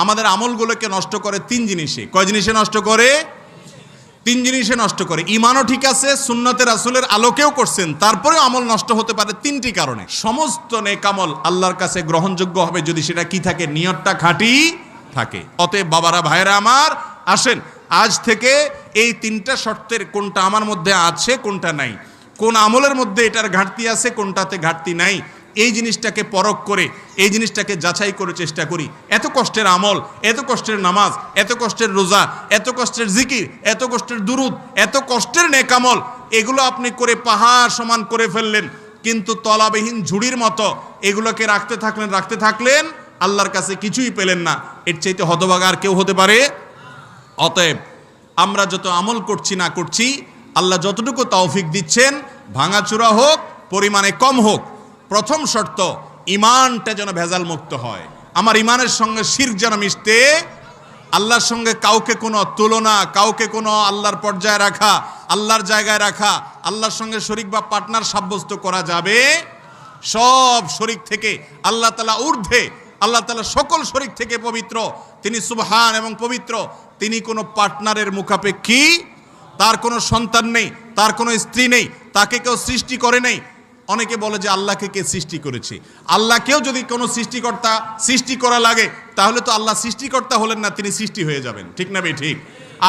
আমাদের আমলগুলোকে নষ্ট করে তিন জিনিসে। কয় জিনিসে নষ্ট করে? তিন জিনিসে নষ্ট করে। ঈমানও ঠিক আছে, সুন্নতে রাসূলের আলোকেও করছেন, তারপরেও আমল নষ্ট হতে পারে তিনটি কারণে। সমস্ত নেক আমল আল্লাহর কাছে গ্রহণযোগ্য হবে যদি সেটা কি থাকে? নিয়তটা খাঁটি থাকে। অতএব বাবারা, ভাইয়েরা আমার, আসেন আজ থেকে এই তিনটা শর্তের কোনটা আমার মধ্যে আছে, কোনটা নাই, কোন আমলের মধ্যে এটার ঘাটতি আছে, কোনটাতে ঘাটতি নাই, এই জিনিসটাকে পরখ করে, এই জিনিসটাকে যাচাই করে চেষ্টা করি। এত কষ্টের আমল, এত কষ্টের নামাজ, এত কষ্টের রোজা, এত কষ্টের জিকির, এত কষ্টের দুরুদ, এত কষ্টের নেক আমল, এগুলো আপনি করে পাহাড় সমান করে ফেললেন, কিন্তু তলাবিহীন ঝুড়ির মতো এগুলোকে রাখতে থাকলেন, আল্লাহর কাছে কিছুই পেলেন না। এর চাইতে হতভাগা আর কেউ হতে পারে? অতএব আমরা যত আমল করছি না করছি, আল্লাহ যতটুকু তৌফিক দিচ্ছেন, ভাঙাচোরা হোক, পরিমাণে কম হোক, প্রথম শর্ত ঈমানটা যেন ভেজাল মুক্ত হয়। আমার ঈমানের সঙ্গে শিরক যেন মিশতে, আল্লাহর সঙ্গে কাউকে কোনো তুলনা, কাউকে কোনো আল্লাহর পর্যায়ে রাখা, আল্লাহর জায়গায় রাখা, আল্লাহর সঙ্গে শরীক বা পার্টনার সাব্যস্ত করা যাবে। সব শরীক থেকে আল্লাহ তাআলা ঊর্ধ্বে, আল্লাহ তাআলা সকল শরীক থেকে পবিত্র, তিনি সুবহান এবং পবিত্র। তিনি কোনো পার্টনারের মুখাপেক্ষী, তার কোনো সন্তান নেই, তার কোনো স্ত্রী নেই, তাকে কেউ সৃষ্টি করে নেই। অনেকে বলে যে আল্লাহকে কে সৃষ্টি করেছে? আল্লাহকেও যদি কোনো সৃষ্টিকর্তা সৃষ্টি করা লাগে, তাহলে তো আল্লাহ সৃষ্টিকর্তা হলেন না, তিনি সৃষ্টি হয়ে যাবেন। ঠিক না ভাই? ঠিক।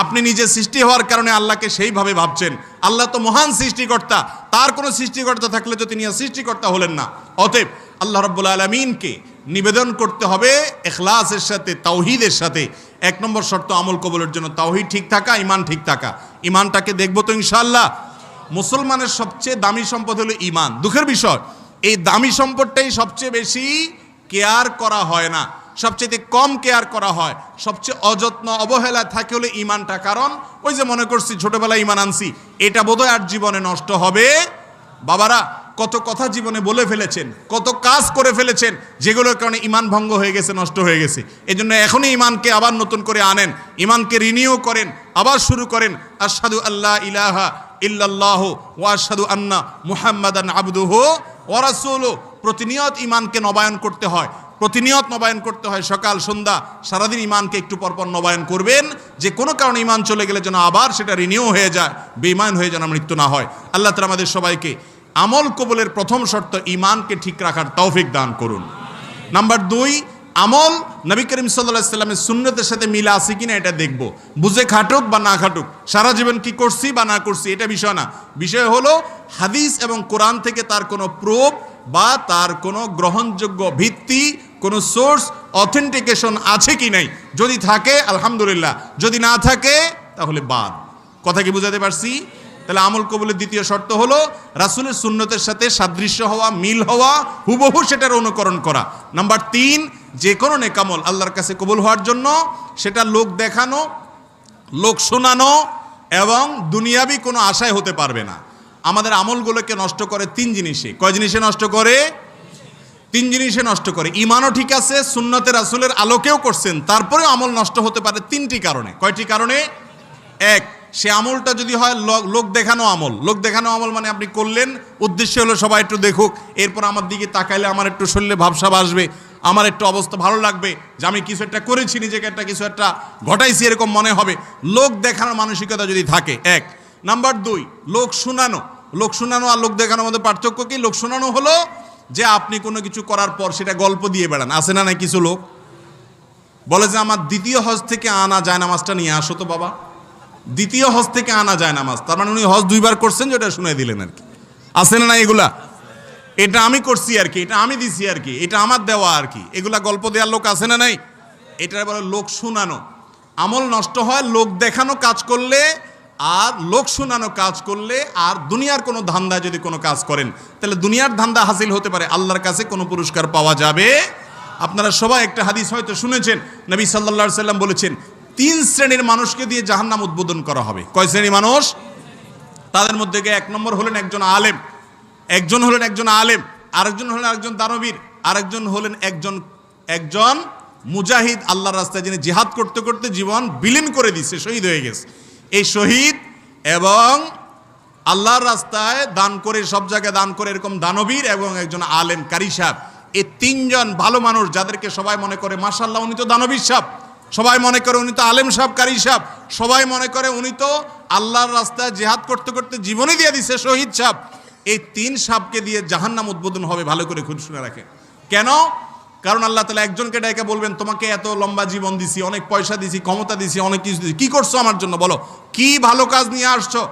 আপনি নিজে সৃষ্টি হওয়ার কারণে আল্লাহকে সেইভাবে ভাবছেন। আল্লাহ তো মহান সৃষ্টিকর্তা, তার কোনো সৃষ্টিকর্তা থাকলে তো তিনি সৃষ্টিকর্তা হলেন না। অতএব আল্লাহ রাব্বুল আলামিনকে নিবেদন করতে হবে ইখলাসের সাথে, তাওহীদের সাথে। এক নম্বর শর্ত আমল কবুলের জন্য তাওহীদ ঠিক থাকা, ঈমান ঠিক থাকা। ঈমানটাকে দেখবো তো ইনশাআল্লাহ। মুসলমানের সবচেয়ে দামি সম্পদ হলো ঈমান। দুঃখের বিষয়, এই দামি সম্পদটাই সবচেয়ে বেশি কেয়ার করা হয় না, সবচেয়ে কম কেয়ার করা হয়, সবচেয়ে অযত্ন অবহেলা থাকে হলো ঈমানটা। কারণ ওই যে মনে করছি ছোটবেলায় ঈমান আনছি, এটা বোধহয় আর জীবনে নষ্ট হবে। বাবারা, কত কথা জীবনে বলে ফেলেছেন, কত কাজ করে ফেলেছেন, যেগুলোর কারণে ঈমান ভঙ্গ হয়ে গেছে, নষ্ট হয়ে গেছে। এই জন্য এখনই ঈমানকে আবার নতুন করে আনেন, ঈমানকে রিনিউ করেন, আবার শুরু করেন। আশহাদু আল্লা ইলাহা ইল্লাল্লাহু ওয়া আশহাদু আন্না মুহাম্মাদান আবদুহু ওয়া রাসূলুহু। প্রতিনিয়ত ঈমানকে নবায়ন করতে হয়, প্রতিনিয়ত নবায়ন করতে হয়, সকাল সন্ধ্যা সারাদিন ঈমানকে একটু পরপর নবায়ন করবেন, যে কোনো কারণে ঈমান চলে গেলে যেন আবার সেটা রিনিউ হয়ে যায়, বেঈমান হয়ে যেন মৃত্যু না হয়। আল্লাহ তাআলা আমাদের সবাইকে আমল কবুলের প্রথম শর্ত ঈমানকে ঠিক রাখার তৌফিক দান করুন। নাম্বার 2, আমল নবী করিম সাল্লাল্লাহু আলাইহি সাল্লামের সুন্নতের সাথে মিল আছে কিনা এটা দেখব। বুঝে খাটুক বা না খাটুক, সারা জীবন কি করছি বা না করছি এটা বিষয় না। বিষয় হলো হাদিস এবং কোরআন থেকে তার কোনো প্রুফ বা তার কোনো গ্রহণযোগ্য ভিত্তি, কোনো সোর্স, অথেন্টিকেশন আছে কি নাই। যদি থাকে আলহামদুলিল্লাহ, যদি না থাকে তাহলে বাদ। কথা কি বুঝাতে পারছি? তাহলে আমল কবুলের দ্বিতীয় শর্ত হলো রাসূলের সুন্নতের সাথে সাদৃশ্য হওয়া, মিল হওয়া, হুবহু সেটার অনুকরণ করা। নাম্বার 3, যে কোনো নেক আমল আল্লাহর কাছে কবুল হওয়ার জন্য সেটা লোক দেখানো, লোক শোনানো এবং দুনিয়াবি কোনো আশায় হতে পারবে না। আমাদের আমলগুলোকে নষ্ট করে তিন জিনিসে। কয় জিনিসে নষ্ট করে? তিন জিনিসে নষ্ট করে। ঈমানও ঠিক আছে, সুন্নতে রাসূলের আলোকেও করছেন, তারপরেও আমল নষ্ট হতে পারে তিনটি কারণে। কয়টি কারণে? এক, সে আমলটা যদি হয় লোক দেখানো আমল। লোক দেখানো আমল মানে আপনি করলেন, উদ্দেশ্য হলো সবাই একটু দেখুক, এরপর আমার দিকে তাকাইলে আমার একটু শরীরে ভাবসাব আসবে, আমার একটু অবস্থা ভালো লাগবে, যে আমি কিছু একটা করেছি, নিজেকে একটা কিছু একটা ঘটাইছি এরকম মনে হবে। লোক দেখানোর মানসিকতা যদি থাকে, এক। নাম্বার 2, লোক শোনানো। লোক শোনানো আর লোক দেখানোর মধ্যে পার্থক্য কি? লোক শোনানো হলো যে আপনি কোনো কিছু করার পর সেটা গল্প দিয়ে বেড়ান। আছে না? নাই কিছু লোক বলে যে আমার দ্বিতীয় হজ থেকে আনা যায় নামাজটা নিয়ে আসো তো বাবা। দ্বিতীয় হজ থেকে আনা যায় নামাজ, তার মানে উনি হজ 2 বার করছেন, যেটা শুনে দিলেন আর কি। আছে না? না এগুলা? এটা আমি করছি আর কি, এটা আমি দিছি আর কি, এটা আমার দেওয়া আর কি, এগুলা গল্প দেওয়ার লোক আছে না? নাই। এটা বলে লোক শোনানো। আমল নষ্ট হয় লোক দেখানো কাজ করলে আর লোক শোনানো কাজ করলে। আর দুনিয়ার কোনো ধান্দায় যদি কোনো কাজ করেন, তাহলে দুনিয়ার ধান্দা হাসিল হতে পারে, আল্লাহর কাছে কোনো পুরস্কার পাওয়া যাবে। আপনারা সবাই একটা হাদিস হয়তো শুনেছেন, নবী সাল্লাল্লাহু আলাইহি সাল্লাম বলেছেন 3 শ্রেণীর মানুষকে দিয়ে জাহান্নাম উদ্বোধন করা হবে। কয় শ্রেণীর মানুষ? তাদের মধ্যে 1 নম্বর হলেন একজন আলেম, একজন হলেন একজন আলেম, আরেকজন হলেন একজন দানবীর, আরেকজন হলেন একজন মুজাহিদ, আল্লাহর রাস্তায় যিনি জিহাদ করতে করতে জীবন বিলীন করে দিচ্ছে, শহীদ হয়ে গেছে। এই শহীদ এবং আল্লাহর রাস্তায় দান করে, সব জায়গায় দান করে এরকম দানবীর এবং একজন আলেম কারি সাহেব, এই 3 জন ভালো মানুষ যাদেরকে সবাই মনে করে মাশাআল্লাহ উনি তো দানবীর সাহেব, সবাই মনে করে উনি তো আলেম সাহেব, কারি সাহেব। সবাই মনে করে উনি তো আল্লাহর রাস্তায় জিহাদ করতে করতে জীবনই দিয়ে দিছে, শহীদ সাহেব। এই 3 সাহেবকে দিয়ে জাহান্নাম উদ্বোধন হবে, ভালো করে খুঁজে শুনে রাখে। কেন? কারণ আল্লাহ তাআলা একজনকে ডাইকা বলবেন, তোমাকে এত লম্বা জীবন দিছি, অনেক পয়সা দিছি, ক্ষমতা দিছি, অনেক কিছু দিছি, কি করছো আমার জন্য বলো, কি ভালো কাজ নিয়ে আসছো?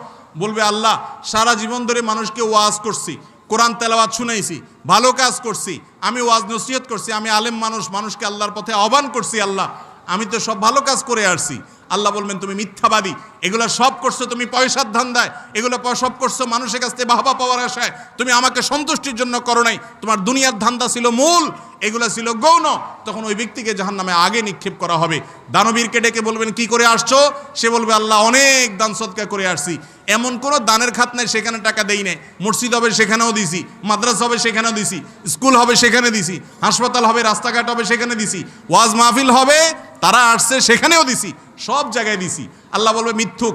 বলবে, আল্লাহ সারা জীবন ধরে মানুষকে ওয়াজ করছি, কোরআন তেলাওয়াত শুনাইছি, ভালো কাজ করছি, আমি ওয়াজ নসিহত করছি, আমি আলেম মানুষ, মানুষকে আল্লাহর পথে আহ্বান করছি, আল্লাহ আমি তো সব ভালো কাজ করে আসছি। আল্লাহ বলবেন, তুমি মিথ্যাবাদী, এগুলো সব করছো তুমি পয়সার ধান্দায়, এগুলো সব করছো মানুষের কাছ থেকে বাহবা পাওয়ার আশায়, তুমি আমাকে সন্তুষ্টির জন্য করো নাই, তোমার দুনিয়ার ধান্দা ছিল মূল, এগুলো ছিল গৌণ। তখন ওই ব্যক্তিকে জাহান্নামে আগে নিক্ষেপ করা হবে। দানবীরকে ডেকে বলবেন, কি করে আসছো? সে বলবে, আল্লাহ অনেক দান সদকা করে আসছি, এমন কোনো দানের খাত নাই সেখানে টাকা দেই নাই, মসজিদ হবে সেখানেও দিছি, মাদ্রাসা হবে সেখানেও দিছি, স্কুল হবে সেখানে দিছি, হাসপাতাল হবে, রাস্তাঘাট হবে সেখানে দিছি, ওয়াজ মাহফিল হবে তারা আসছে সেখানেও দিছি, সব জায়গায় দিছি। আল্লাহ বলবে, মিথ্যুক,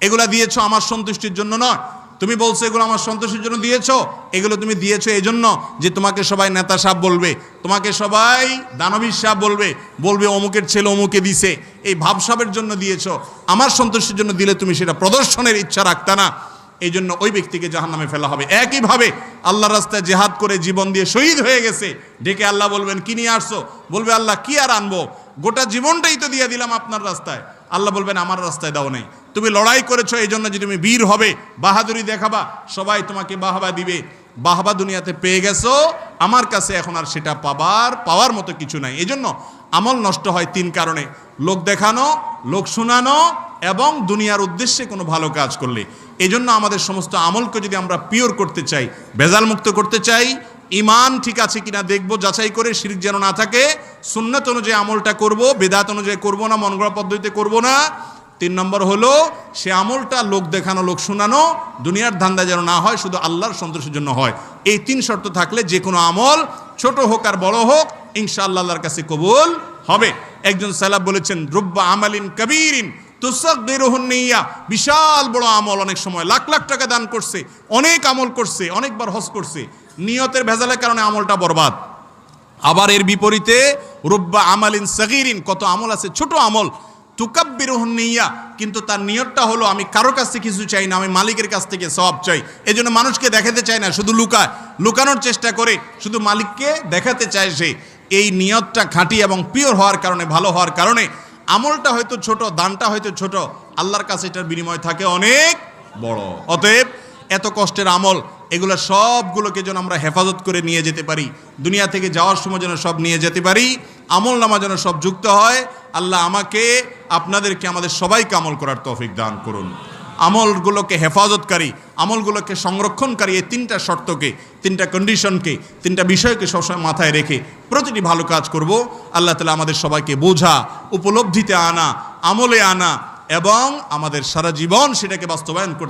এগুলা দিয়েছো আমার সন্তুষ্টির জন্য নয়। তুমি বলছো এগুলো আমার সন্তুষ্টির জন্য দিয়েছো, এগুলো তুমি দিয়েছো এই জন্য যে তোমাকে সবাই নেতা সাহেব বলবে, তোমাকে সবাই দানবীর সাহেব বলবে, বলবে অমুকের ছেলে অমুকে দিছে, এই ভাবসাবের জন্য দিয়েছো। আমার সন্তুষ্টির জন্য দিলে তুমি সেটা প্রদর্শনের ইচ্ছা রাখতা না, এই জন্য ওই ব্যক্তিকে জাহান্নামে ফেলা হবে। একইভাবে আল্লাহর রাস্তায় জিহাদ করে জীবন দিয়ে শহীদ হয়ে গেছে, ডেকে আল্লাহ বলবেন, কি নিয়ে আসছো? বলবে, আল্লাহ কি আর আনবো, গোটা জীবনটাই তো দিয়ে দিলাম আপনার রাস্তায়। আল্লাহ বলবেন, আমার রাস্তায় দাও নাই, তুমি লড়াই করেছো এই জন্য যে তুমি বীর হবে, বাহাদুরি দেখাবা, সবাই তোমাকে বাহবা দিবে, বাহবা দুনিয়াতে পেয়ে গেছো, আমার কাছে এখন আর সেটা পাওয়ার মতো কিছু নাই। এই জন্য আমল নষ্ট হয় 3 কারণে: লোক দেখানো, লোক শোনানো এবং দুনিয়ার উদ্দেশ্যে কোনো ভালো কাজ করলে। এই জন্য আমাদের সমস্ত আমলকে যদি আমরা পিওর করতে চাই, ভেজাল মুক্ত করতে চাই, ইমান ঠিক আছে কিনা দেখবো, যাচাই করে শিরক যেন না থাকে, সুন্নাত অনুযায়ী আমলটা করব, বেদাত অনুযায়ী করব না, মন গড়া পদ্ধতিতে করব না। 3 নম্বর হলো সে আমলটা লোক দেখানো, লোক শোনানো, দুনিয়ার ধান্দা যেন না হয়, শুধু আল্লাহর সন্তোষের জন্য হয়। এই 3 শর্ত থাকলে যে কোনো আমল, ছোট হোক আর বড় হোক, ইনশাআল্লাহ আল্লাহর কাছে কবুল হবে। একজন সালাফ বলেছেন, রুব্বা আমালিন কাবীরিন তুসাগগিরুহুন নিয়্যা, বিশাল বড় আমল, অনেক সময় লাখ লাখ টাকা দান করছে, অনেক আমল করছে, অনেকবার হজ করছে, নিয়তের ভেজালের কারণে আমলটা বরবাদ। আবার এর বিপরীতে রুব্বা আমালিন সাগীরিন, কত আমল আছে ছোট আমল, তুকাব্বিরুহুন নিয়্যা, কিন্তু তার নিয়তটা হলো আমি কারো কাছ থেকে কিছু চাই না, আমি মালিকের কাছ থেকে সওয়াব চাই। এই জন্য মানুষকে দেখাতে চায় না, শুধু লুকানোর চেষ্টা করে, শুধু মালিককে দেখাতে চায় সে। এই নিয়তটা খাঁটি এবং পিওর হওয়ার কারণে, ভালো হওয়ার কারণে আমলটা হয়তো ছোট, দানটা হয়তো ছোট, আল্লাহর কাছে এটার বিনিময় থাকে অনেক বড়। অতএব এত কষ্টের আমল, এগুলো সবগুলোকে যেন আমরা হেফাজত করে নিয়ে যেতে পারি, দুনিয়া থেকে যাওয়ার সময় যেন সব নিয়ে যেতে পারি, আমল নামা যেন সব যুক্ত হয়। আল্লাহ আমাকে, আপনাদেরকে, আমাদের সবাইকে আমল করার তৌফিক দান করুন। আমলগুলোকে হেফাজতকারী, আমলগুলোকে সংরক্ষণকারী, এই 3টা শর্তকে, 3টা কন্ডিশনকে, 3টা বিষয়কে সবসময় মাথায় রেখে প্রতিটি ভালো কাজ করব। আল্লাহ তাআলা আমাদের সবাইকে বোঝা, উপলব্ধিতে আনা, আমলে আনা এবং আমাদের সারা জীবন সেটাকে বাস্তবায়ন করতে